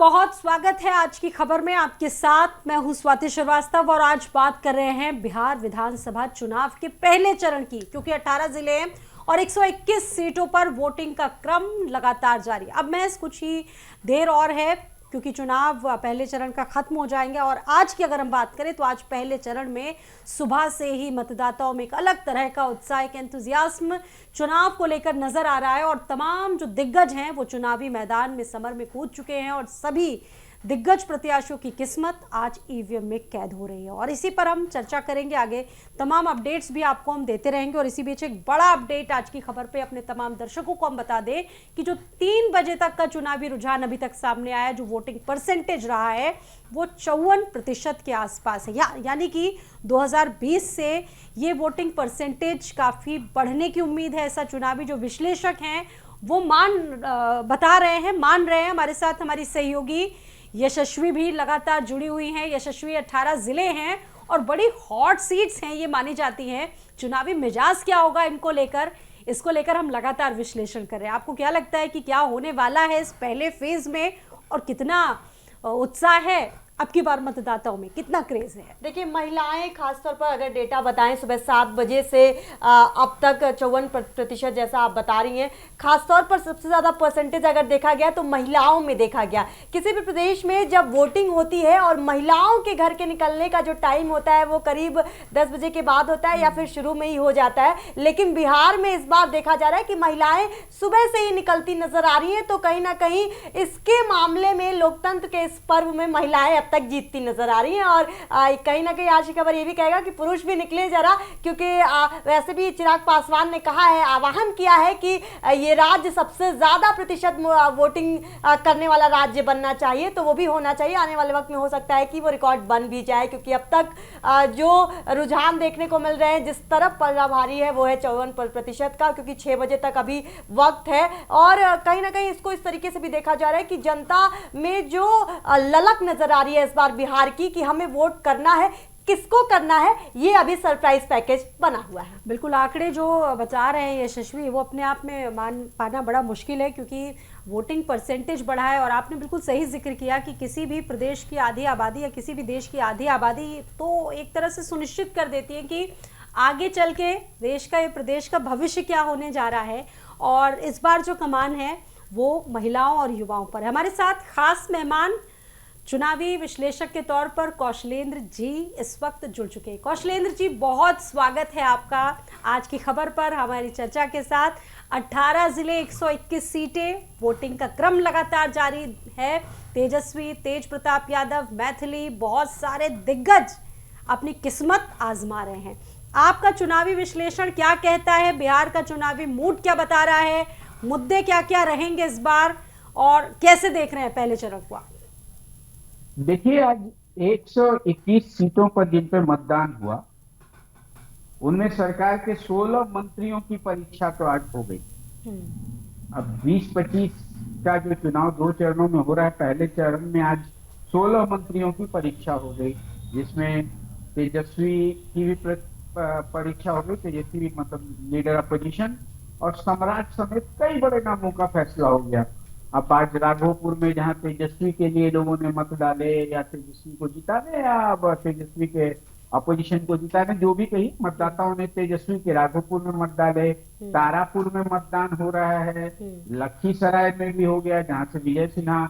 बहुत स्वागत है आज की खबर में। आपके साथ मैं हूं स्वाति श्रीवास्तव और आज बात कर रहे हैं बिहार विधानसभा चुनाव के पहले चरण की, क्योंकि 18 जिले हैं और 121 सीटों पर वोटिंग का क्रम लगातार जारी। अब महज कुछ ही देर और है क्योंकि चुनाव पहले चरण का खत्म हो जाएंगे। और आज की अगर हम बात करें तो आज पहले चरण में सुबह से ही मतदाताओं में एक अलग तरह का उत्साह, एक एंथुजियाज्म चुनाव को लेकर नजर आ रहा है और तमाम जो दिग्गज हैं वो चुनावी मैदान में समर में कूद चुके हैं और सभी दिग्गज प्रत्याशियों की किस्मत आज ईवीएम में कैद हो रही है। और इसी पर हम चर्चा करेंगे आगे, तमाम अपडेट्स भी आपको हम देते रहेंगे। और इसी बीच एक बड़ा अपडेट आज की खबर पे अपने तमाम दर्शकों को हम बता दें कि जो 3 बजे तक का चुनावी रुझान अभी तक सामने आया, जो वोटिंग परसेंटेज रहा है वो 54% के आसपास है। यानी कि 2020 से ये वोटिंग परसेंटेज काफ़ी बढ़ने की उम्मीद है। ऐसा चुनावी जो विश्लेषक हैं वो बता रहे हैं, मान रहे हैं। हमारे साथ हमारी सहयोगी यशस्वी भी लगातार जुड़ी हुई हैं। यशस्वी, 18 जिले हैं और बड़ी हॉट सीट्स हैं ये मानी जाती हैं। चुनावी मिजाज क्या होगा इनको लेकर, इसको लेकर हम लगातार विश्लेषण कर रहे हैं। आपको क्या लगता है कि क्या होने वाला है इस पहले फेज में और कितना उत्साह है अब की बार मतदाताओं में, कितना क्रेज है? देखिए, महिलाएं खासतौर पर अगर डेटा बताएं सुबह 7 बजे से अब तक 54% जैसा आप बता रही हैं। खासतौर पर सबसे ज़्यादा परसेंटेज अगर देखा गया तो महिलाओं में देखा गया। किसी भी प्रदेश में जब वोटिंग होती है और महिलाओं के घर के निकलने का जो टाइम होता है वो करीब 10 बजे के बाद होता है या फिर शुरू में ही हो जाता है, लेकिन बिहार में इस बार देखा जा रहा है कि महिलाएं सुबह से ही निकलती नजर आ रही हैं। तो कहीं ना कहीं इसके मामले में लोकतंत्र के इस पर्व में महिलाएं अब तक जीतती नजर आ रही हैं। और कहीं ना कहीं आज की खबर ये भी कहेगा कि पुरुष भी निकले जरा, क्योंकि वैसे भी चिराग पासवान ने कहा है, आह्वान किया है कि ये राज्य सबसे ज्यादा प्रतिशत वोटिंग करने वाला राज्य बनना चाहिए। तो वो भी होना चाहिए। आने वाले वक्त में हो सकता है कि वो रिकॉर्ड बन भी जाए, क्योंकि अब तक जो रुझान देखने को मिल रहे हैं जिस तरफ पलड़ा भारी है वो है 54% का, क्योंकि 6 बजे तक अभी वक्त है। और कहीं ना कहीं इसको इस तरीके से भी देखा जा रहा है कि जनता में जो ललक नजर आ रही है इस बार बिहार की कि हमें वोट करना है, किसको करना है, ये अभी सरप्राइज पैकेज बना हुआ है। बिल्कुल, आंकड़े जो बता रहे हैं यशस्वी वो अपने आप में मान पाना बड़ा मुश्किल है, क्योंकि वोटिंग परसेंटेज बढ़ा है। और आपने बिल्कुल सही जिक्र किया कि किसी भी प्रदेश की आधी आबादी या किसी भी देश की आधी आबादी तो एक तरह से सुनिश्चित कर देती है कि आगे चल के देश का, ये प्रदेश का भविष्य क्या होने जा रहा है। और इस बार जो कमान है वो महिलाओं और युवाओं पर है। हमारे साथ खास मेहमान चुनावी विश्लेषक के तौर पर कौशलेंद्र जी इस वक्त जुड़ चुके हैं। कौशलेंद्र जी, बहुत स्वागत है आपका आज की खबर पर हमारी चर्चा के साथ। 18 जिले, 121 सीटें, वोटिंग का क्रम लगातार जारी है। तेजस्वी, तेज प्रताप यादव, मैथिली, बहुत सारे दिग्गज अपनी किस्मत आजमा रहे हैं। आपका चुनावी विश्लेषण क्या कहता है? बिहार का चुनावी मूड क्या बता रहा है? मुद्दे क्या क्या रहेंगे इस बार और कैसे देख रहे हैं पहले चरण को? देखिए, आज 121 सीटों पर जिन पर मतदान हुआ उनमें सरकार के 16 मंत्रियों की परीक्षा तो आज हो गई। अब 20-25 का जो चुनाव 2 चरणों में हो रहा है, पहले चरण में आज 16 मंत्रियों की परीक्षा हो गई, जिसमें तेजस्वी की भी परीक्षा हो गई। तेजस्वी मतलब लीडर अपोजिशन, और सम्राट समेत कई बड़े नामों का फैसला हो गया। अब आज राघोपुर में जहां तेजस्वी के लिए लोगों ने मत डाले, या तेजस्वी को जिताने या अब तेजस्वी के अपोजिशन को जिताने, जो भी कही, मतदाताओं ने तेजस्वी के राघोपुर में मत डाले। तारापुर में मतदान हो रहा है, लखीसराय में भी हो गया जहां से विजय सिन्हा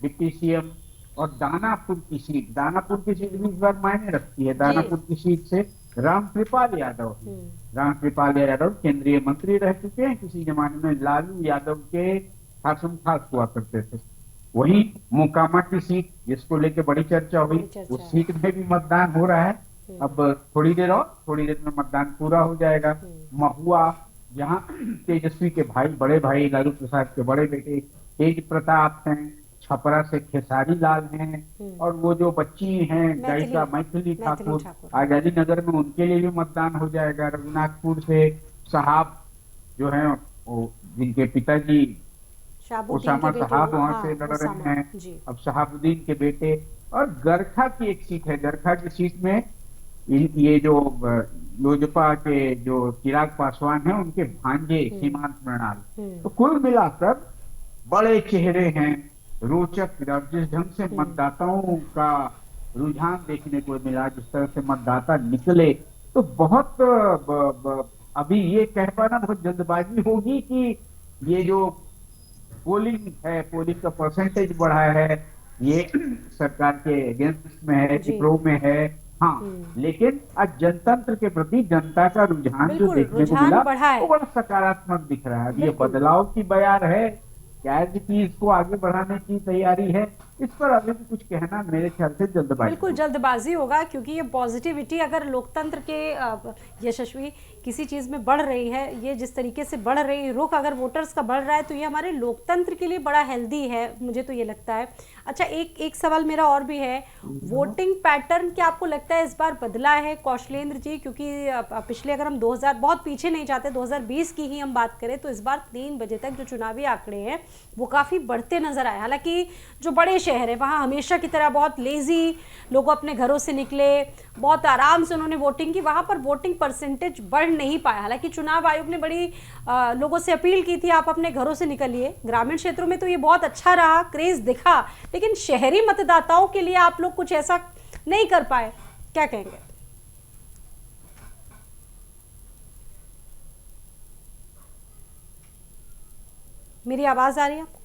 डिप्टी सीएम, और दानापुर की सीट भी इस बार मायने रखती है। दानापुर की सीट से रामकृपाल यादव केंद्रीय मंत्री रह चुके हैं, किसी जमाने में लालू यादव के खास हुआ करते थे। वहीं मोकामा की सीट जिसको लेके बड़ी चर्चा हुई, उस सीट में भी मतदान हो रहा है। अब थोड़ी देर में मतदान पूरा हो जाएगा। महुआ, जहां तेजस्वी के भाई, बड़े भाई लालू प्रसाद के बड़े बेटे तेज प्रताप हैं, छपरा से खेसारी लाल हैं, और वो जो बच्ची हैं गायिका मैथिली ठाकुर आजादी नगर में, उनके लिए भी मतदान हो जाएगा। रघुनाथपुर से साहब जो है, जिनके पिताजी ओसामा साहब वहां से लड़ रहे हैं, अब शहाबुद्दीन के बेटे। और गरखा की एक सीट है, गरखा की सीट में ये जो लोजपा के जो चिराग पासवान हैं उनके भांजे सीमांत मृणाल। तो कुल मिलाकर बड़े चेहरे हैं, रोचक और जिस ढंग से मतदाताओं का रुझान देखने को मिला, जिस तरह से मतदाता निकले, तो बहुत अभी ये कह पाना बहुत जल्दबाजी होगी कि ये जो पोलिंग है, पोलिंग का परसेंटेज बढ़ा है, ये सरकार के अगेंस्ट में है कि जी। प्रो में है। हाँ, लेकिन आज जनतंत्र के प्रति जनता का रुझान जो बिल्कुल, देखने को रुझान मिला बढ़ा है। वो बड़ा सकारात्मक दिख रहा है। अब ये बिल्कुल। बदलाव की बयार है, क्या कि इसको आगे बढ़ाने की तैयारी है, इस पर अभी भी कुछ कहना मेरे ख्याल से जल्दबाजी बिल्कुल होगी। जल्दबाजी होगा, क्योंकि ये पॉजिटिविटी अगर लोकतंत्र के यशस्वी किसी चीज़ में बढ़ रही है, ये जिस तरीके से बढ़ रही है, रुख अगर वोटर्स का बढ़ रहा है, तो ये हमारे लोकतंत्र के लिए बड़ा हेल्दी है, मुझे तो ये लगता है। अच्छा, एक सवाल मेरा और भी है, वोटिंग पैटर्न क्या आपको लगता है इस बार बदला है कौशलेंद्र जी? क्योंकि पिछले, अगर हम 2000 बहुत पीछे नहीं जाते, 2020 की ही हम बात करें, तो इस बार 3 बजे तक जो चुनावी आंकड़े हैं वो काफ़ी बढ़ते नजर आए। हालांकि जो बड़े शहर है वहाँ हमेशा की तरह बहुत लेजी लोग अपने घरों से निकले, बहुत आराम से उन्होंने वोटिंग की, वहाँ पर वोटिंग परसेंटेज बढ़ नहीं पाया। हालांकि चुनाव आयोग ने बड़ी लोगों से अपील की थी, आप अपने घरों से निकलिए। ग्रामीण क्षेत्रों में तो ये बहुत अच्छा रहा, क्रेज दिखा, लेकिन शहरी मतदाताओं के लिए आप लोग कुछ ऐसा नहीं कर पाए, क्या कहेंगे? मेरी आवाज आ रही है आपको?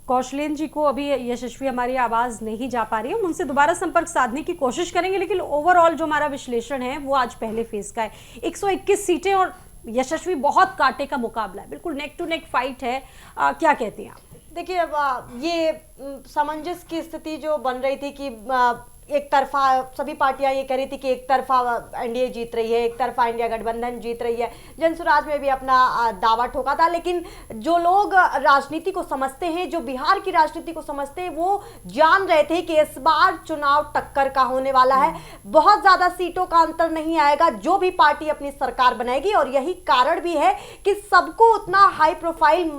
कौशलेंद्र जी को अभी यशस्वी हमारी आवाज नहीं जा पा रही है, हम उनसे दोबारा संपर्क साधने की कोशिश करेंगे। लेकिन ओवरऑल जो हमारा विश्लेषण है वो आज पहले फेज का है। 121 सीटें और यशस्वी बहुत कांटे का मुकाबला है, बिल्कुल नेक टू नेक फाइट है। क्या कहती हैं आप? देखिए, अब ये सामंजस्य की स्थिति जो बन रही थी कि एक तरफा सभी पार्टियां ये कह रही थी कि एक तरफा एनडीए जीत रही है, एक तरफा इंडिया गठबंधन जीत रही है। जनसुराज में भी अपना दावा ठोका था। लेकिन जो लोग राजनीति को समझते हैं, जो बिहार की राजनीति को समझते हैं, वो जान रहे थे कि इस बार चुनाव टक्कर का होने वाला है। बहुत ज्यादा सीटों का अंतर नहीं आएगा, जो भी पार्टी अपनी सरकार बनाएगी। और यही कारण भी है कि सबको उतना हाई प्रोफाइल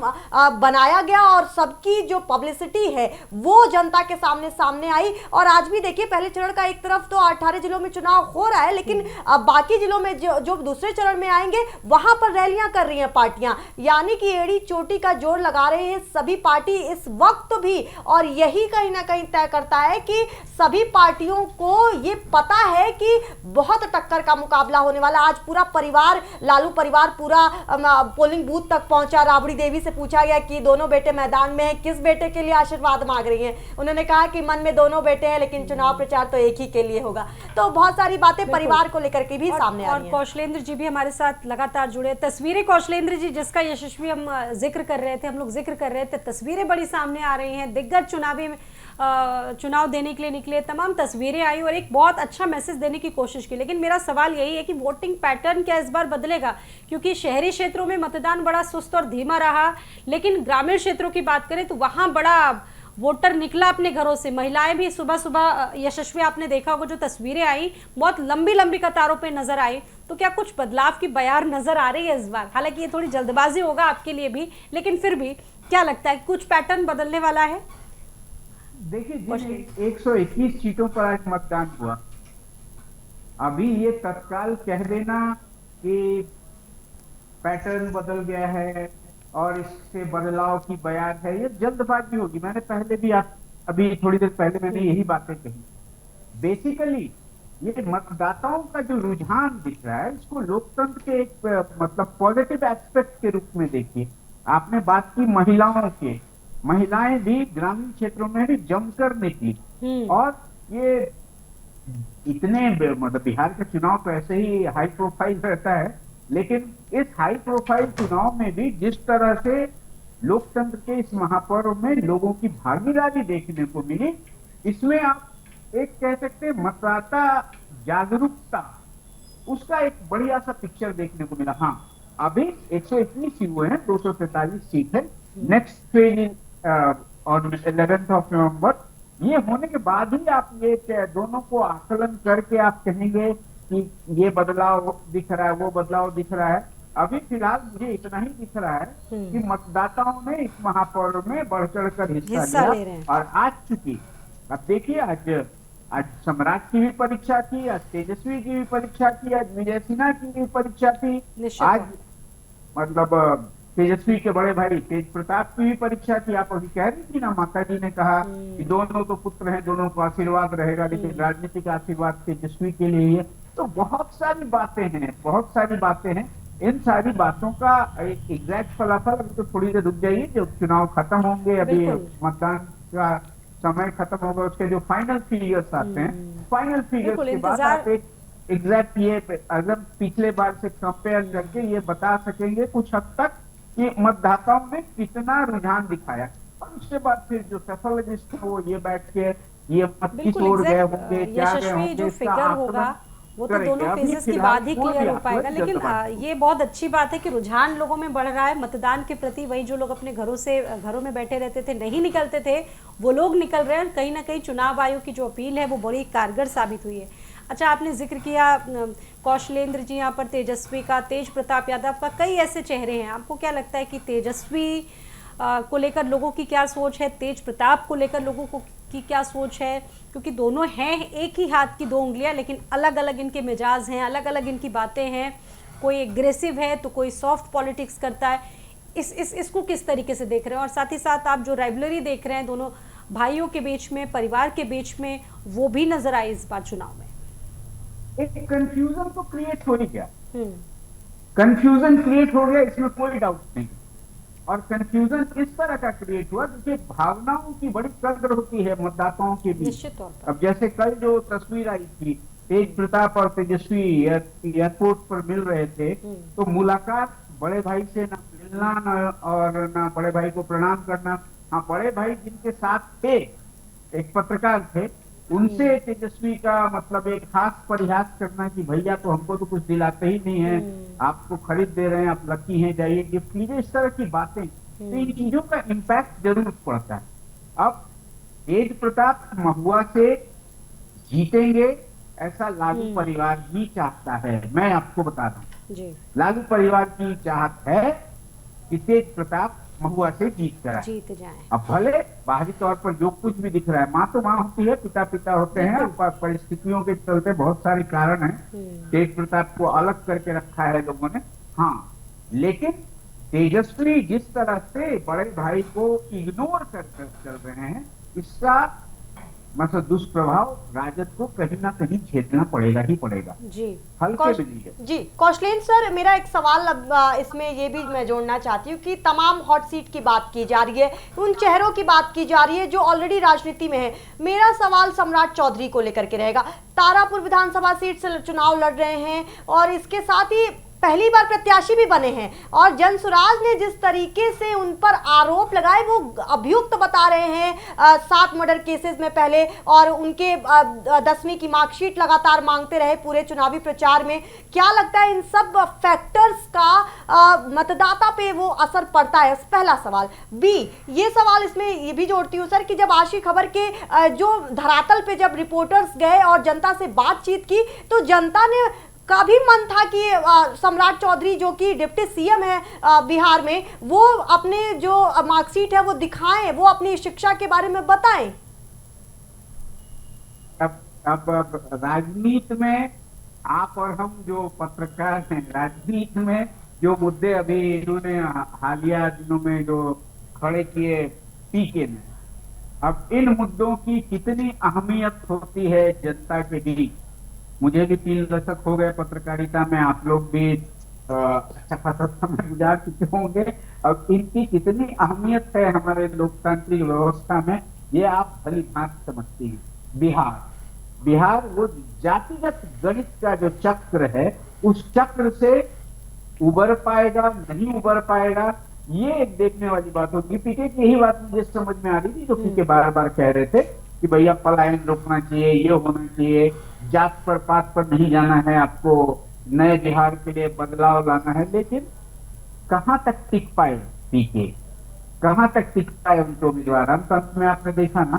बनाया गया और सबकी जो पब्लिसिटी है वो जनता के सामने आई। और आज भी देखिए, पहले चरण का एक तरफ तो 18 जिलों में चुनाव हो रहा है, लेकिन बाकी जिलों में जो दूसरे चरण में आएंगे वहां पर रैलियां कर रही हैं पार्टियां, यानी कि एड़ी चोटी का जोर लगा रहे हैं सभी पार्टी इस वक्त भी। और यही कहीं ना कहीं तय करता है कि सभी पार्टियों को ये पता है कि बहुत टक्कर का मुकाबला होने वाला। आज पूरा परिवार, लालू परिवार पूरा पोलिंग बूथ तक पहुंचा। राबड़ी देवी से पूछा गया कि दोनों बेटे मैदान में हैं, किस बेटे के लिए आशीर्वाद मांग रही हैं? उन्होंने कहा कि मन में दोनों बेटे हैं, लेकिन चुनाव प्रचार तो एक ही के लिए होगा। तो बहुत सारी बातें परिवार को लेकर के भी सामने आ रही हैं। और कौशलेंद्र जी भी हमारे साथ लगातार जुड़े। तस्वीरें कौशलेंद्र जी जिसका यशस्वी हम जिक्र कर रहे थे, हम लोग जिक्र कर रहे थे, तस्वीरें बड़ी सामने आ रही हैं। दिग्गज चुनाव देने के लिए निकले, तमाम तस्वीरें आई और एक बहुत अच्छा मैसेज देने की कोशिश की। लेकिन मेरा सवाल यही है कि वोटिंग पैटर्न क्या इस बार बदलेगा? क्योंकि शहरी क्षेत्रों में मतदान बड़ा सुस्त और धीमा रहा, लेकिन ग्रामीण क्षेत्रों की बात करें तो वहां बड़ा वोटर निकला अपने घरों से। महिलाएं भी सुबह सुबह, यशस्वी आपने देखा होगा जो तस्वीरें आई, बहुत लंबी लंबी कतारों पे नजर आई। तो क्या कुछ बदलाव की बयार नजर आ रही है इस बार? हालांकि ये थोड़ी जल्दबाजी होगा आपके लिए भी, लेकिन फिर भी क्या लगता है कुछ पैटर्न बदलने वाला है? देखिए, जिन 121 सीटों पर आज मतदान हुआ, अभी ये तत्काल कह देना कि पैटर्न बदल गया है और इससे बदलाव की बयान है, ये जल्दबाजी होगी। मैंने पहले भी अभी थोड़ी देर पहले मैंने यही बातें कही। बेसिकली ये मतदाताओं का जो रुझान दिख रहा है, इसको लोकतंत्र के एक मतलब पॉजिटिव एस्पेक्ट के रूप में देखिए। आपने बात की महिलाओं के, महिलाएं भी ग्रामीण क्षेत्रों में भी जमकर निकली। और ये इतने मतलब बिहार का चुनाव तो ऐसे ही हाई प्रोफाइल रहता है, लेकिन इस हाई प्रोफाइल चुनाव में भी जिस तरह से लोकतंत्र के इस महापर्व में लोगों की भागीदारी देखने को मिली, इसमें आप एक कह सकते हैं मतदाता जागरूकता, उसका एक बढ़िया सा पिक्चर देखने को मिला। हाँ, अभी 121 ही हुए हैं, 243 सीट है। Next phase on 11th of November, ये होने के बाद ही आप ये दोनों को आकलन करके आप कहेंगे कि ये बदलाव दिख रहा है, वो बदलाव दिख रहा है। अभी फिलहाल मुझे इतना ही दिख रहा है कि मतदाताओं ने इस महापर्व में बढ़ चढ़ कर हिस्सा लिया और आज चुकी। अब देखिए, आज सम्राट की भी परीक्षा थी, आज तेजस्वी की भी परीक्षा थी, आज विजय सिन्हा की भी परीक्षा थी, आज मतलब तेजस्वी के बड़े भाई तेज प्रताप की भी परीक्षा थी। आप अभी कह रही थी ना, माता जी ने कहा कि दोनों तो पुत्र हैं, दोनों को आशीर्वाद रहेगा, लेकिन राजनीतिक आशीर्वाद तेजस्वी के लिए ही है। तो बहुत सारी बातें हैं, बहुत सारी बातें हैं। इन सारी बातों का एक एग्जैक्ट फलाफल अभी तो थोड़ी देर रुक जाइए, जब चुनाव खत्म होंगे, अभी बिल्कुल। मतदान का समय खत्म होगा, उसके जो फाइनल फिगर्स आते हैं, फाइनल फिगर्स बिल्कुल, के बाद इंतजार। आप एक एग्जैक्ट ये अगर पिछले बार से कंपेयर करके ये बता सकेंगे कुछ हद तक कि मतदाताओं ने कितना रुझान दिखाया। और उसके बाद फिर जो सोशोलॉजिस्ट है वो ये बैठ के ये मत किस बिल्कुल ओर गए एग्जैक्ट होंगे, क्या गए यशस्वी होंगे, जो इसका फिगर आकलन होगा वो तो करेंगे। दोनों अभी फेजेस के फिलहाल बाद ही कोई क्लियर भी हो पाएगा, आकलन लेकिन जल्दबाजी। ये बहुत अच्छी बात है कि रुझान लोगों में बढ़ रहा है मतदान के प्रति। वही जो लोग अपने घरों में बैठे रहते थे, नहीं निकलते थे, वो लोग निकल रहे हैं। कहीं ना कहीं चुनाव आयोग की जो अपील है वो बड़ी कारगर साबित हुई है। अच्छा, आपने जिक्र किया कौशलेंद्र जी यहाँ पर तेजस्वी का, तेज प्रताप यादव का, कई ऐसे चेहरे हैं। आपको क्या लगता है कि तेजस्वी को लेकर लोगों की क्या सोच है, तेज प्रताप को लेकर लोगों को की क्या सोच है? क्योंकि दोनों हैं एक ही हाथ की दो उंगलियां, लेकिन अलग अलग इनके मिजाज हैं, अलग अलग इनकी बातें हैं। कोई एग्रेसिव है तो कोई सॉफ्ट पॉलिटिक्स करता है। इसको किस तरीके से देख रहे हैं? और साथ ही साथ आप जो राइवलरी देख रहे हैं दोनों भाइयों के बीच में, परिवार के बीच में, वो भी नजर आई इस बार चुनाव में। एक कंफ्यूजन तो क्रिएट हो ही गया, कंफ्यूजन क्रिएट हो गया, इसमें कोई डाउट नहीं। और कंफ्यूजन इस तरह का क्रिएट हुआ क्योंकि भावनाओं की बड़ी कदर होती है मतदाताओं के बीच। निश्चित तौर पर। अब जैसे कल जो तस्वीर आई थी, तेज प्रताप और तेजस्वी एयरपोर्ट पर मिल रहे थे, तो मुलाकात बड़े भाई से ना मिलना और ना बड़े भाई को प्रणाम करना। हाँ, बड़े भाई जिनके साथ थे, एक पत्रकार थे, उनसे तेजस्वी का मतलब एक खास परिहास करना कि भैया तो हमको तो कुछ दिलाते ही नहीं है, आपको खरीद दे रहे हैं, आप लकी हैं, जाइए गिफ्ट लीजिए, इस तरह की बातें। तो इन चीजों का इम्पैक्ट जरूर पड़ता है। अब तेज प्रताप महुआ से जीतेंगे ऐसा लागू परिवार ही चाहता है। मैं आपको बता रहा हूँ, जी, लागू परिवार की चाहत है कि तेज प्रताप महुआ से जीत जाए। अब भले बाहरी तौर पर जो कुछ भी दिख रहा है, माँ तो माँ होती है, पिता पिता होते हैं, परिस्थितियों के चलते बहुत सारे कारण हैं, तेज प्रताप को अलग करके रखा है लोगों ने। हाँ, लेकिन तेजस्वी जिस तरह से बड़े भाई को इग्नोर कर चल रहे हैं, इसका मतलब दुष्प्रभाव राजद को कहीं ना कहीं झेलना पड़ेगा ही पड़ेगा। जी, हल्के में नहीं है। जी कौशलेंद्र सर, मेरा एक सवाल अब इसमें ये भी मैं जोड़ना चाहती हूँ कि तमाम हॉट सीट की बात की जा रही है, उन चेहरों की बात की जा रही है जो ऑलरेडी राजनीति में है। मेरा सवाल सम्राट चौधरी को लेकर के रहेगा। तारापुर विधानसभा सीट से चुनाव लड़ रहे हैं और इसके साथ ही पहली बार प्रत्याशी भी बने हैं, और जनसुराज ने जिस तरीके से उन पर आरोप लगाए वो अभियुक्त बता रहे हैं 7 मर्डर केसेस में पहले, और उनके 10वीं की मार्कशीट लगातार मांगते रहे पूरे चुनावी प्रचार में। क्या लगता है इन सब फैक्टर्स का मतदाता पे वो असर पड़ता है? पहला सवाल। बी, ये सवाल इसमें ये भी जोड़ती हूँ सर कि जब आज की खबर के जो धरातल पे जब रिपोर्टर्स गए और जनता से बातचीत की, तो जनता ने का भी मन था कि सम्राट चौधरी जो कि डिप्टी सीएम है बिहार में, वो अपने जो मार्कशीट है वो दिखाएं, वो अपनी शिक्षा के बारे में बताएं। अब राजनीति में आप और हम जो पत्रकार हैं, राजनीति में जो मुद्दे अभी इन्होंने हालिया दिनों में जो खड़े किए पीके ने, अब इन मुद्दों की कितनी अहमियत होती है जनता के बीच। मुझे भी 3 दशक हो गए पत्रकारिता में, आप लोग भी अच्छा खासा समय गुजार चुके होंगे। अब इनकी कितनी अहमियत है हमारे लोकतांत्रिक व्यवस्था में, ये आप भली भांति समझती हैं। बिहार वो जातिगत गणित का जो चक्र है, उस चक्र से उबर पाएगा नहीं उबर पाएगा, ये एक देखने वाली बात होगी। पीके की यही बात मुझे समझ में आ रही थी जो पीके बार बार कह रहे थे कि भैया पलायन रोकना चाहिए, ये होना चाहिए, जात पर पात पर नहीं जाना है, आपको नए बिहार के लिए बदलाव लाना है। लेकिन कहां तक टिक पाए पीके, कहां तक टिक पाए उनके उम्मीदवार? अंत में आपने देखा ना,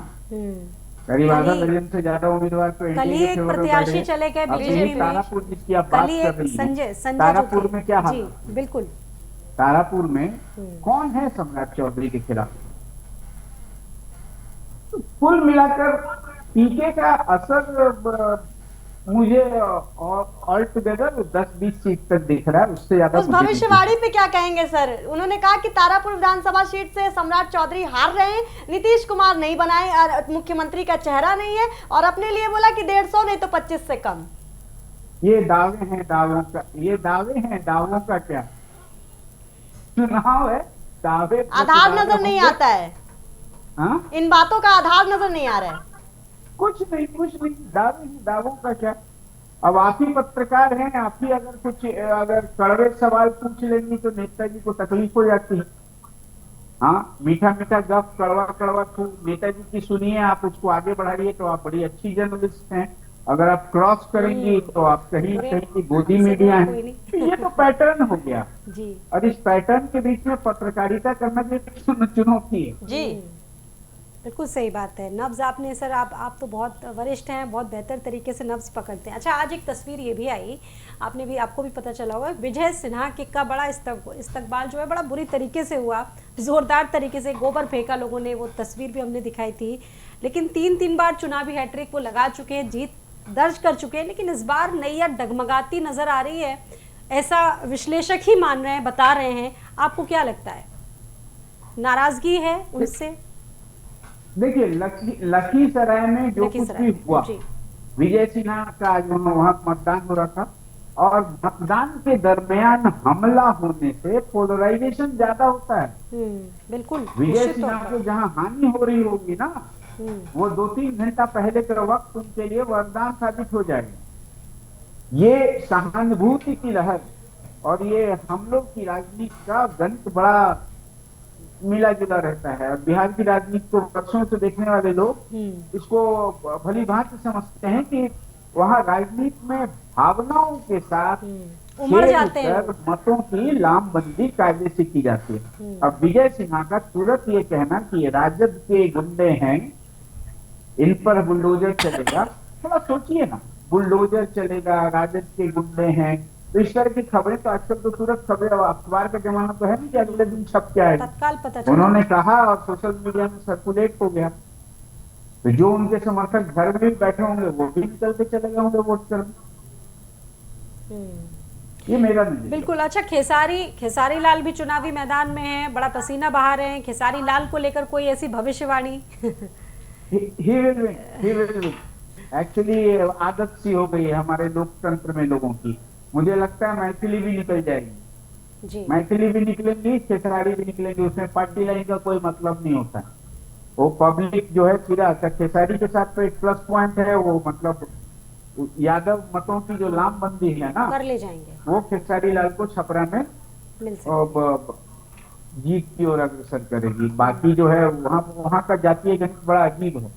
करीब आधा दर्जन से ज्यादा उम्मीदवार तो एनडीए के प्रत्याशी चले गए बीजेपी में। तारापुर जिसकी आप बात कर रही हैं, संजय तारापुर में क्या हाल? बिल्कुल, तारापुर में कौन है सम्राट चौधरी के खिलाफ? कुल मिलाकर पीके का असर मुझे ऑल टुगेदर 10-20 सीट तक दिख रहा है, उससे ज्यादा उस मुझे नहीं भविष्यवाणी पे क्या कहेंगे सर? उन्होंने कहा कि तारापुर विधानसभा सीट से सम्राट चौधरी हार रहे हैं, नीतीश कुमार नहीं बनाए और मुख्यमंत्री का चेहरा नहीं है, और अपने लिए बोला कि 150 नहीं तो 25 से कम। ये दावे हैं दावों का, ये दावे हैं दावों का क्या चुनाव है, दावे पे आधार दावे नजर नहीं होंगे। आता है, हाँ? इन बातों का आधार नजर नहीं आ रहा है। कुछ नहीं, दावे हैं दावों का क्या। अब आप ही पत्रकार हैं, आप ही अगर कड़वे सवाल पूछ लेंगी तो नेताजी को तकलीफ हो जाती है। हाँ, मीठा मीठा गप, कड़वा कड़वा नेताजी की सुनिए, आप उसको आगे बढ़ाइए तो आप बड़ी अच्छी जर्नलिस्ट हैं। अगर आप क्रॉस करेंगी तो आप कहीं कहीं की गोदी मीडिया कोई है। नहीं। तो ये तो पैटर्न हो गया, जी और इस पैटर्न के बीच में पत्रकारिता करना भी एक चुनौती है। जी बिल्कुल सही बात है। नब्ज आपने सर, आप तो बहुत वरिष्ठ हैं, बहुत बेहतर तरीके से नब्ज पकड़ते हैं। अच्छा, आज एक तस्वीर ये भी आई, आपको भी पता चला होगा, विजय सिन्हा का बड़ा इस्तकबाल जो है बड़ा बुरी तरीके से हुआ, जोरदार तरीके से गोबर फेंका लोगों ने, वो तस्वीर भी हमने दिखाई थी। लेकिन 3 बार चुनावी हैट्रिक वो लगा चुके हैं, जीत दर्ज कर चुके हैं, लेकिन इस बार नैया डगमगाती नजर आ रही है, ऐसा विश्लेषक ही मान रहे हैं, बता रहे हैं। आपको क्या लगता है, नाराजगी है उनसे? देखिए, लखीसराय में जो कुछ भी हुआ, जी। विजय सिन्हा का जो वहां मतदान हो रहा था, और मतदान के दरमियान हमला होने से पोलराइजेशन ज्यादा होता है। बिल्कुल, विजय निश्चित तौर सिन्हा पर। को जहां हानि हो रही होगी ना, वो 2-3 घंटा पहले का वक्त उनके लिए वरदान साबित हो जाएगा। ये सहानुभूति की लहर और ये हम लोग की राजनीति का गणित बड़ा मिला जुला रहता है। और बिहार की राजनीति को वर्षों से देखने वाले लोग इसको भली भांति समझते हैं कि वहाँ राजनीति में भावनाओं के साथ उमड़ जाते हैं खेल कर मतों की लामबंदी कायदे से की जाती है। अब विजय सिन्हा का तुरंत ये कहना कि ये राजद के गुंडे हैं, इन पर बुलडोजर चलेगा, थोड़ा सोचिए ना, बुलडोजर चलेगा, राजद के गुंडे हैं, तो इस तरह की खबरें तो आजकल तो तुरंत खबरें, अखबार का जमाना तो है नहीं कि अगले दिन छप के आएगा, तत्काल पता चला। उन्होंने कहा और सोशल मीडिया में सर्कुलेट हो गया। तो जो उनके समर्थक घर में भी बैठे होंगे वो भी निकल के चले गए होंगे वोट करने। ये मेरा नहीं। बिल्कुल। अच्छा, खेसारी लाल भी चुनावी मैदान में है, बड़ा पसीना बहा रहे हैं। खेसारी लाल को लेकर कोई ऐसी भविष्यवाणी? एक्चुअली आदत सी हो गई है हमारे लोकतंत्र में लोगों की। मुझे लगता है मैथिली भी निकल जाएगी जी। मैथिली भी निकलेंगी, खेसारी भी निकलेंगी, उसमें पार्टी लाइन का कोई मतलब नहीं होता। वो पब्लिक जो है सीधा खेसारी के साथ तो एक प्लस पॉइंट है, वो मतलब यादव मतों की जो लामबंदी है ना, कर ले जाएंगे, वो खेसारी लाल को छपरा में मिल सकते। जीत की ओर अग्रसर करेगी। बाकी जो है वहाँ का जातीय गणित बड़ा अजीब है।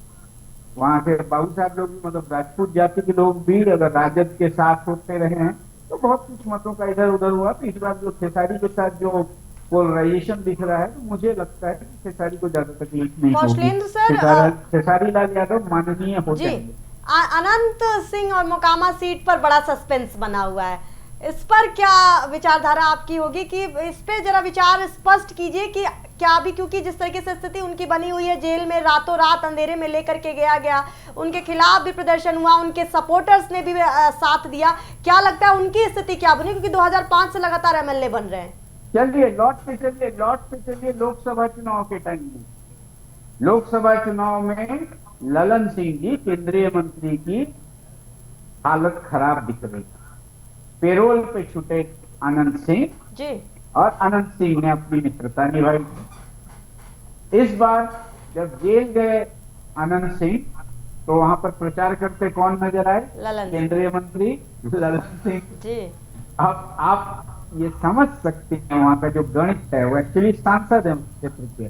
वहाँ के बाबू साहब लोग भी, मतलब राजपूत जाति के लोग भी अगर राजद के साथ होते रहे हैं तो बहुत कुछ मतों का इधर उधर हुआ। तो इस बार जो खेसारी के साथ जो पोलराइजेशन दिख रहा है, तो मुझे लगता है कि खेसारी को ज्यादा तकलीफ नहीं होगी। कौशलेंद्र सर, खेसारी लाल यादव माननीय हो जी, जाएंगे। अनंत सिंह और मोकामा सीट पर बड़ा सस्पेंस बना हुआ है, इस पर क्या विचारधारा आपकी होगी कि इस पे जरा विचार स्पष्ट कीजिए कि क्या अभी, क्योंकि जिस तरीके से स्थिति उनकी बनी हुई है, जेल में रातों रात अंधेरे में लेकर के गया, उनके खिलाफ भी प्रदर्शन हुआ, उनके सपोर्टर्स ने भी साथ दिया, क्या लगता है उनकी स्थिति क्या बनी, क्योंकि 2005 से लगातार एमएलए बन रहे हैं? चलिए लौट पे चलिए लोकसभा चुनाव के टाइम में। लोकसभा चुनाव में ललन सिंह जी केंद्रीय मंत्री की हालत खराब दिख रही। पेरोल पे छूटे अनंत सिंह जी, और अनंत सिंह ने अपनी मित्रता निभाई। इस बार जब जेल गए अनंत सिंह, तो वहां पर प्रचार करते कौन नजर आए? ललन केंद्रीय मंत्री ललन सिंह जी। अब आप ये समझ सकते हैं वहां का जो गणित है, वो एक्चुअली सांसद है उस क्षेत्र के,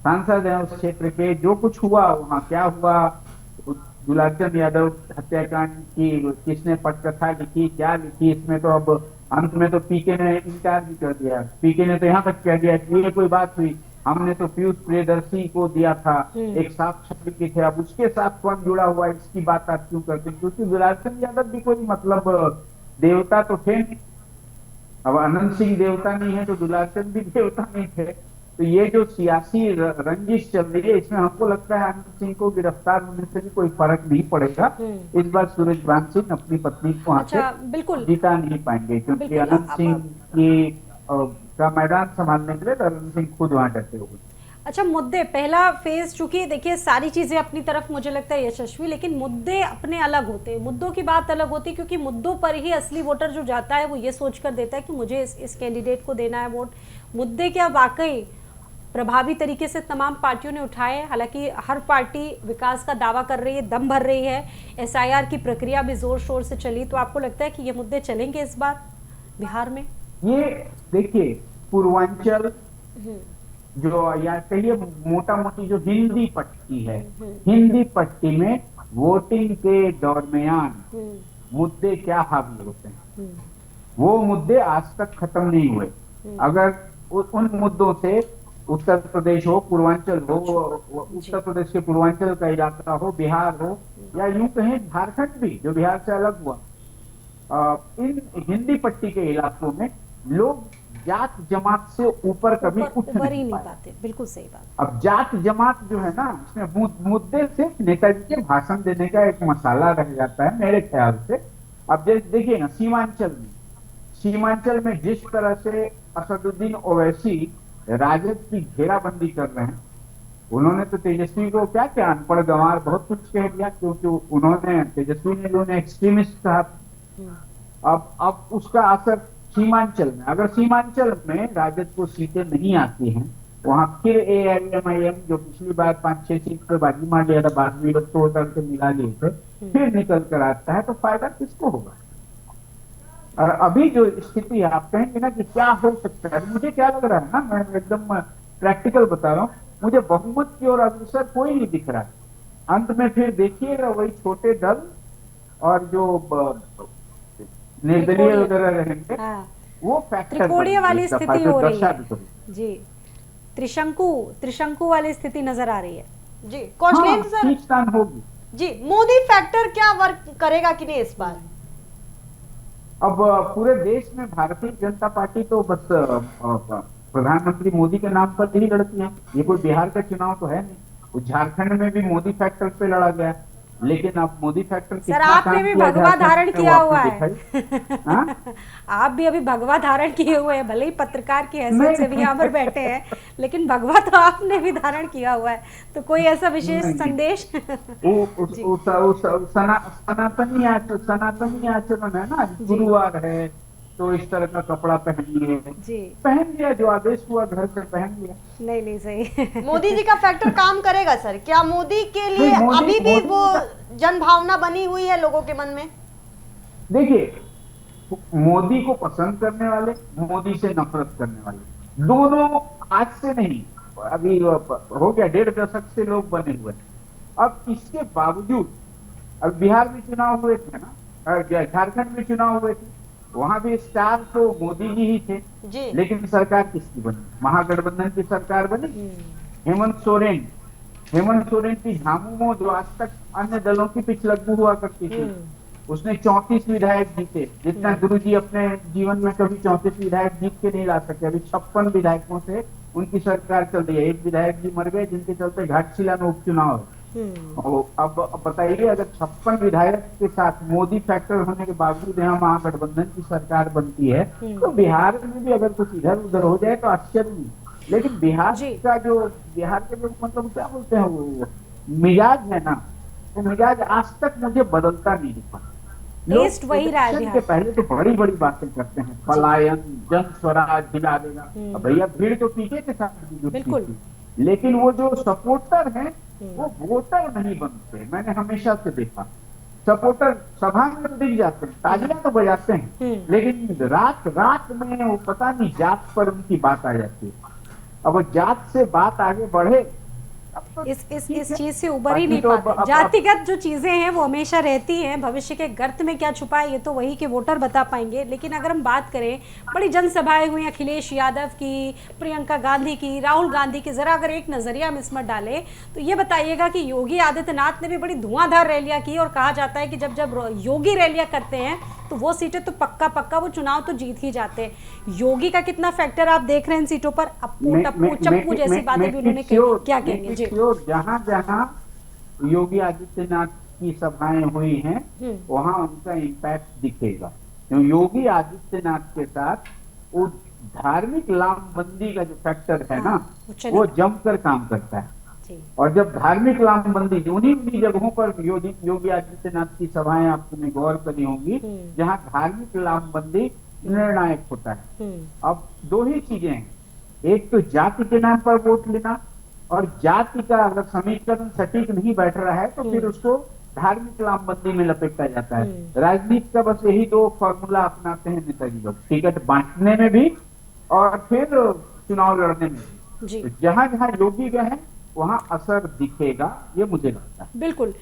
सांसद है उस क्षेत्र के। जो कुछ हुआ वहां, क्या हुआ, दुलाचंद यादव हत्याकांड की किसने पटकथा लिखी, क्या लिखी, इसमें तो अब अंत में तो पीके ने इनकार भी कर दिया। पीके ने तो यहाँ तक कह दिया कि ये कोई बात हुई, हमने तो पीयूष प्रियदर्शी को दिया था, एक साक्ष्य लिखे थे, अब उसके साथ कौन जुड़ा हुआ इसकी बात आप क्यों करते? क्योंकि दुलाचंद यादव भी कोई मतलब देवता तो थे नहीं। अब अनंत सिंह देवता नहीं है तो दुलाचंद भी देवता नहीं थे। तो ये जो सियासी रंजिश चल रही है, इसमें हमको लगता है अनंत सिंह को गिरफ्तार होने से भी कोई फर्क नहीं पड़ेगा। इस बार सूरजभान सिंह अपनी पत्नी को वहां अच्छा, से बिल्कुल जीता नहीं पाएंगे, क्योंकि बिल्कुल, अनंत सिंह की का मैदान संभालने के लिए तो अनंत सिंह खुद वहां डटे हुए। अच्छा, मुद्दे पहला फेज, चूंकि देखिए सारी चीजें अपनी तरफ मुझे लगता है यशस्वी, लेकिन मुद्दे अपने अलग होते हैं, मुद्दों की बात अलग होती है, क्योंकि मुद्दों पर ही असली वोटर जो जाता है वो ये सोचकर देता है कि मुझे इस कैंडिडेट को देना है वोट। मुद्दे क्या वाकई प्रभावी तरीके से तमाम पार्टियों ने उठाए, हालांकि हर पार्टी विकास का दावा कर रही है, दम भर रही है, एसआईआर की प्रक्रिया भी जोर शोर से चली, तो आपको लगता है कि ये मुद्दे चलेंगे इस बार बिहार में? ये देखिए, पूर्वांचल जो या कहिए मोटा मोटी जो हिंदी पट्टी है, हिंदी पट्टी में वोटिंग के दरमियान मुद्दे क्या हावी होते हैं, वो मुद्दे आज तक खत्म नहीं हुए। अगर उन मुद्दों से उत्तर प्रदेश हो, पूर्वांचल हो, उत्तर प्रदेश के पूर्वांचल का इलाका हो, बिहार हो, या यूं कहें झारखंड भी जो बिहार से अलग हुआ, इन हिंदी पट्टी के इलाकों में लोग जात जमात से ऊपर कभी उठ ऊपर ही नहीं नहीं पाए। पाते, बिल्कुल सही बात। अब जात जमात जो है ना, इसमें मुद्दे सिर्फ नेताजी के भाषण देने का एक मसाला रह जाता है मेरे ख्याल से। अब देखिए ना, सीमांचल में जिस तरह से असदुद्दीन ओवैसी राजद की घेराबंदी कर रहे हैं, उन्होंने तो तेजस्वी को क्या क्या अनपढ़ गंवार बहुत कुछ कह दिया, क्योंकि उन्होंने तेजस्वी ने उन्हें एक्सट्रीमिस्ट कहा। अब उसका असर सीमांचल में, अगर सीमांचल में राजद को सीटें नहीं आती हैं, वहां फिर AIMIM जो पिछली बार 5-6 सीट पर बाजी मार लिया था, बाद में लोग तोड़ करके मिला लिए थे, फिर निकल कर आता है, तो फायदा किसको होगा? और अभी जो स्थिति है, आप कहेंगे ना कि क्या हो सकता है, मुझे क्या लग रहा है ना, मैं एकदम प्रैक्टिकल बता रहा हूँ, मुझे बहुमत की ओर अग्रसर कोई नहीं दिख रहा है। अंत में फिर देखिएगा वही छोटे दल और जो निर्दलीय वगैरह रहेंगे, वो फैक्टर त्रिकोणीय वाली स्थिति हो रही है तो। जी, त्रिशंकु वाली स्थिति नजर आ रही है जी। कौशलेंद्र सर, खींचतान होगी जी, मोदी फैक्टर क्या वर्क करेगा कि नहीं इस बार? अब पूरे देश में भारतीय जनता पार्टी तो बस प्रधानमंत्री मोदी के नाम पर ही लड़ती है, ये कोई बिहार का चुनाव तो है नहीं। झारखंड में भी मोदी फैक्टर पे लड़ा गया, लेकिन अब मोदी फैक्टर सर, आपने भी भगवा धारण किया हुआ है। आप भी अभी भगवा धारण किए हुए हैं, भले ही पत्रकार की हैसियत से भी यहाँ पर बैठे हैं, लेकिन भगवा तो आपने भी धारण किया हुआ है, तो कोई ऐसा विशेष संदेश? सनातनी आचरण है ना, गुरुवार है तो इस तरह का कपड़ा पहन लिया, जो आदेश हुआ घर से पहन लिया। नहीं सही। मोदी जी का फैक्टर काम करेगा सर? क्या मोदी के लिए अभी भी वो जन भावना बनी हुई है लोगों के मन में? देखिए, मोदी को पसंद करने वाले, मोदी से नफरत करने वाले, दोनों आज से नहीं, अभी हो गया 1.5 दशक से लोग बने हुए। अब इसके बावजूद, अब बिहार में चुनाव हुए थे ना, झारखंड में चुनाव हुए थे, वहां भी स्टार तो मोदी जी ही थे जी। लेकिन सरकार किसकी बनी? महागठबंधन की सरकार बनी। हेमंत सोरेन की झामुमो जो आज तक अन्य दलों की पिछलग्गू हुआ करती थी, उसने 34 विधायक जीते, जितना गुरुजी अपने जीवन में कभी 34 विधायक जीत के नहीं ला सके। अभी 56 विधायकों से उनकी सरकार चल रही है। एक विधायक जी मर गए, जिनके चलते घाटशिला में उपचुनाव है। अब बताइए, अगर 56 विधायक के साथ मोदी फैक्टर होने के बावजूद यहाँ महागठबंधन की सरकार बनती है, तो बिहार में भी अगर कुछ इधर उधर हो जाए तो आश्चर्य नहीं। लेकिन बिहार के जो मतलब क्या बोलते हैं, वो मिजाज है ना, वो मिजाज आज तक मुझे बदलता नहीं दिखा। टेस्ट वही रहा है। के पहले तो बड़ी बड़ी बातें करते हैं, पलायन, जन स्वराज दिला देगा। भैया भीड़ तो पीछे के साथ, बिल्कुल, लेकिन वो जो सपोर्टर हैं वो वोटर नहीं बनते। मैंने हमेशा से देखा, सपोर्टर सभा में तो दिख जाते हैं, तालियां तो बजाते हैं, लेकिन रात में वो पता नहीं जात पर उनकी बात आ जाती है। अब जात से बात आगे बढ़े इस चीज से उबर ही बाकी नहीं तो पाते। जातिगत जो चीजें हैं वो हमेशा रहती हैं, भविष्य के गर्त में क्या छुपा है ये तो वही के वोटर बता पाएंगे। लेकिन अगर हम बात करें, बड़ी जनसभाएं हुई अखिलेश यादव की, प्रियंका गांधी की, राहुल गांधी की, जरा अगर एक नजरिया हम इसमें डालें तो ये बताइएगा कि योगी आदित्यनाथ ने भी बड़ी धुआंधार रैलियां की, और कहा जाता है कि जब जब योगी रैलियां करते हैं तो वो सीटें तो पक्का वो चुनाव तो जीत ही जाते हैं। योगी का कितना फैक्टर आप देख रहे हैं इन सीटों पर? अप्पू टप्पू चप्पू जैसी बातें भी उन्होंने कही, क्या कहेंगे जी? जहां जहां योगी आदित्यनाथ की सभाएं हुई हैं वहां उनका इम्पैक्ट दिखेगा। योगी आदित्यनाथ के साथ वो धार्मिक लामबंदी का जो फैक्टर है ना, वो जमकर काम करता है। और जब धार्मिक लामबंदी उन्हीं जगहों पर योगी आदित्यनाथ की सभाएं आपने गौर करी होंगी जहां धार्मिक लामबंदी निर्णायक होता है। अब दो ही चीजें हैं, एक तो जाति के नाम पर वोट लेना, और जाति का अगर समीकरण सटीक नहीं बैठ रहा है तो फिर उसको धार्मिक लामबंदी में लपेटा जाता है। राजनीति का बस यही दो फॉर्मूला अपनाते हैं नेताजी लोग, टिकट बांटने में भी और फिर चुनाव लड़ने में भी। तो जहां जहां योगी गए हैं वहां असर दिखेगा, ये मुझे लगता है। बिल्कुल,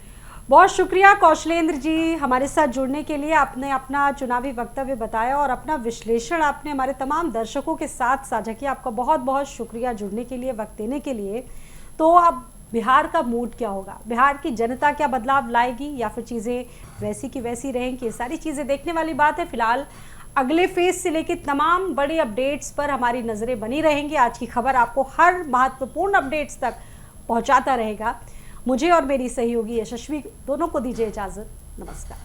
बहुत शुक्रिया कौशलेंद्र जी हमारे साथ जुड़ने के लिए। आपने अपना चुनावी वक्तव्य बताया और अपना विश्लेषण आपने हमारे तमाम दर्शकों के साथ साझा किया। आपका बहुत बहुत शुक्रिया जुड़ने के लिए, वक्त देने के लिए। तो अब बिहार का मूड क्या होगा, बिहार की जनता क्या बदलाव लाएगी, या फिर चीज़ें वैसी की वैसी रहेंगी, सारी चीज़ें देखने वाली बात है। फिलहाल अगले फेज से लेकर तमाम बड़ी अपडेट्स पर हमारी नज़रें बनी रहेंगी। आज की खबर आपको हर महत्वपूर्ण अपडेट्स तक पहुंचाता रहेगा। मुझे और मेरी सहयोगी यशस्वी दोनों को दीजिए इजाज़त। नमस्कार।